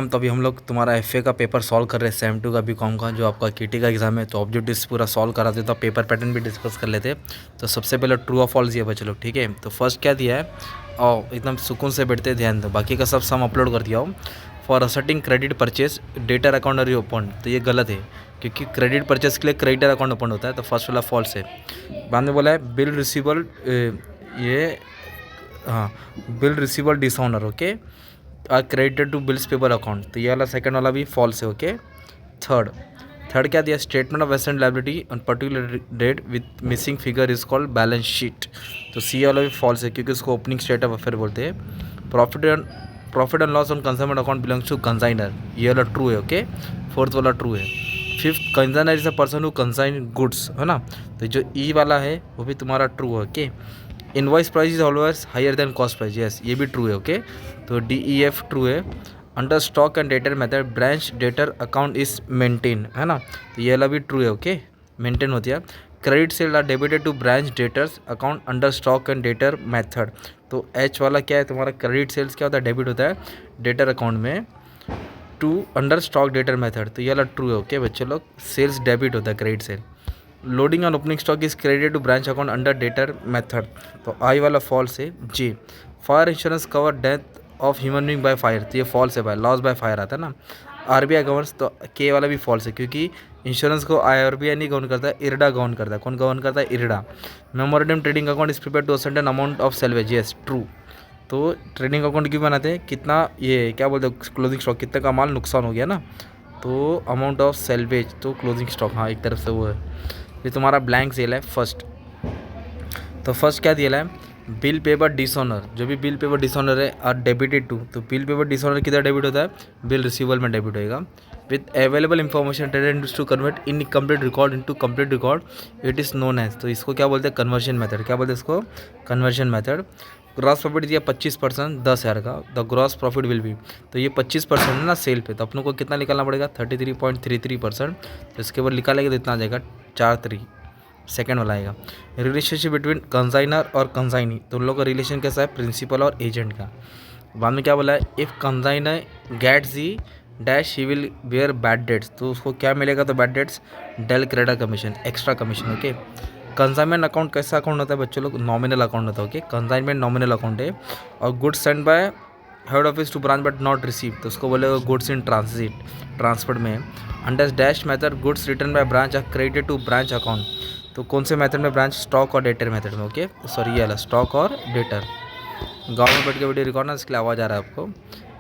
तो अभी हम लोग तुम्हारा एफए का पेपर सॉल्व कर रहे हैं, सेम 2 का बीकॉम का, जो आपका केटी का एग्जाम है। तो ऑब्जेक्टिव्स पूरा सॉल्व करा थे, तो पेपर पैटर्न भी डिस्कस कर लेते। तो सबसे पहले ट्रू और फॉल्स ये बच्चे लोग, ठीक है। तो फर्स्ट क्या दिया है, और एकदम सुकून से बैठते ध्यान दो, बाकी का सब सम अपलोड कर दिया हो। For asserting credit purchase debtor account are open, तो ये गलत है, क्योंकि क्रेडिट परचेज के लिए क्रेडिटर अकाउंट ओपन होता है। तो फर्स्ट वाला फॉल्स है। बाद में बोला है बिल रिसीवल, ये हाँ, bill receivable dishonour, okay, are credited to bills paper account, तो ये वाला सेकंड वाला भी फॉल्स है, ओके। थर्ड क्या दिया, statement of asset liability on particular date with missing figure is called balance sheet, तो सी वाला भी फॉल्स है, क्योंकि उसको ओपनिंग स्टेट ऑफ अफेयर बोलते हैं। Profit and loss on consignment account belongs to consignor, ये वाला ट्रू है, ओके। फोर्थ वाला ट्रू है। Fifth, consignor is a person who consign goods, है ना, तो जो ई वाला है वो भी तुम्हारा ट्रू है, okay. Invoice price is always higher than cost price, yes, ये भी ट्रू है, ओके। तो DEF ट्रू है। Under stock and debtor method branch debtor account is maintain, है ना, तो ये वाला भी ट्रू है, ओके, मेंटेन होती है। Credit sale are debited to branch debtors account under stock and debtor method, तो H वाला क्या है तुम्हारा, क्रेडिट सेल्स क्या होता है, डेबिट होता है डेटर अकाउंट में to under stock debtor method, तो ये वाला ट्रू है, ओके बच्चे लोग, सेल्स डेबिट होता है credit sale. Loading on opening stock is credited to branch account under debtor method, तो आई वाला फॉल्स है। J, fire insurance cover death of human being by fire, तो ये फॉल्स है भाई, लॉस बाय फायर आता है ना। RBI गवर्नस, तो के वाला भी फॉल्स है, क्योंकि इंश्योरेंस को RBI नहीं गवर्न करता है, इरडा गवर्न करता है। कौन गवर्न करता है, IRDA. Memorandum trading account is prepare to a certain amount of salvage, yes true. तो ट्रेडिंग अकाउंट क्यों बनाते हैं, कितना ये क्या बोलते हैं, क्लोजिंग स्टॉक कितने का माल नुकसान हो गया ना, तो अमाउंट ऑफ सेल्वेज, तो क्लोजिंग स्टॉक, हाँ एक तरफ से वो है। ये तुम्हारा ब्लैंक सेल है फर्स्ट। तो फर्स्ट क्या दिया है, बिल पेपर डिसऑनर, जो भी बिल पेपर डिसऑनर है आर डेबिटेड टू, तो बिल पेपर डिसऑनर किधर डेबिट होता है, बिल रिसीवल में डेबिट होएगा। With available information traded to convert in complete record into complete record, it is known as, तो इसको क्या बोलते हैं, कन्वर्जन मेथड, क्या बोलते हैं इसको, कन्वर्जन मेथड। ग्रॉस प्रॉफिट दिया 25%, 10,000 का, the gross profit will be, तो ये 25% है ना सेल पे, तो अपनों को कितना निकालना पड़ेगा, 33.33%, तो इसके ऊपर निकालेंगे तो इतना आ जाएगा 4,3, सेकेंड वाला आएगा। रिलेशनशिप बिटवीन कंसाइनर और कंसाइनी, तो उन लोगों का रिलेशन कैसा है, प्रिंसिपल और एजेंट का। बाद में क्या बोला है, if consignor gets the dash he will bear bad debts, तो उसको क्या मिलेगा, तो bad debts del credit commission, extra commission, okay. Consignment account कैसा अकाउंट होता है बच्चों लोग, नॉमिनल अकाउंट होता है, ओके। कंसाइनमेंट नॉमिनल अकाउंट है, और goods send by head office to branch but not receive, तो उसको बोलेगा गुड्स इन ट्रांसिट, ट्रांसपोर्ट में। Under dash method goods return by branch are credited to branch account, तो कौन से मेथड में, ब्रांच स्टॉक और डेटर मेथड में, ओके, सॉरी ये वाला स्टॉक और डेटर। गाँव में बैठ के वीडियो रिकॉर्ड ना, इसके लिए आवाज़ आ रहा है आपको।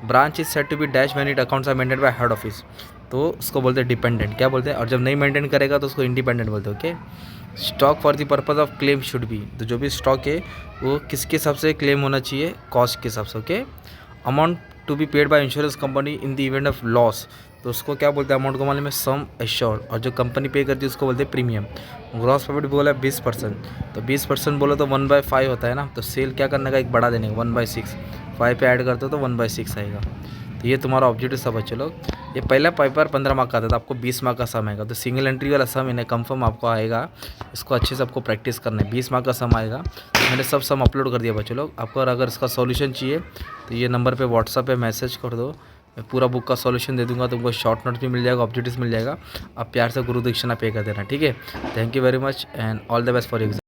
Branch is said to be dash when it accounts are maintain by head office, तो उसको बोलते हैं डिपेंडेंट, क्या बोलते हैं, और जब नहीं मेंटेन करेगा तो उसको इंडिपेंडेंट बोलते हैं, okay. Stock for the purpose of claim should be, तो जो भी स्टॉक है वो किसके हिसाब से क्लेम होना चाहिए, कॉस्ट के हिसाब से, ओके। Amount to be paid by insurance company in the event of loss, तो उसको क्या बोलते हैं, अमाउंट को मालूम है, सम एश्योर्ड, और जो कंपनी पे करती है उसको बोलते हैं प्रीमियम। ग्रॉस प्रॉफिट बोला है 20%, तो 20% बोलो तो 1/5 होता है ना, तो सेल क्या करने का, एक बढ़ा देने का 1/6, 5 पे ऐड करते हो तो 1/6 आएगा। तो ये तुम्हारा ऑब्जेक्टिव सब बच्चे लोग। ये पहला पेपर 15 मार्क का आता था, आपको 20 मार्क का सम आएगा, तो सिंगल एंट्री वाला सम इन्हें कंफर्म आपको आएगा, इसको अच्छे से आपको प्रैक्टिस करना है। 20 मार्क का सम आएगा, मैंने सब सम अपलोड कर दिया बच्चे लोग। आपको अगर इसका सॉल्यूशन चाहिए तो ये नंबर पे व्हाट्सएप पे मैसेज कर दो, मैं पूरा बुक का सॉल्यूशन दे दूंगा, तुमको शॉर्ट नोट्स भी मिल जाएगा, ऑब्जेक्टिव्स मिल जाएगा। आप प्यार से गुरु दीक्षिणा पे कर देना, ठीक है। Thank you very much and all the best for exam.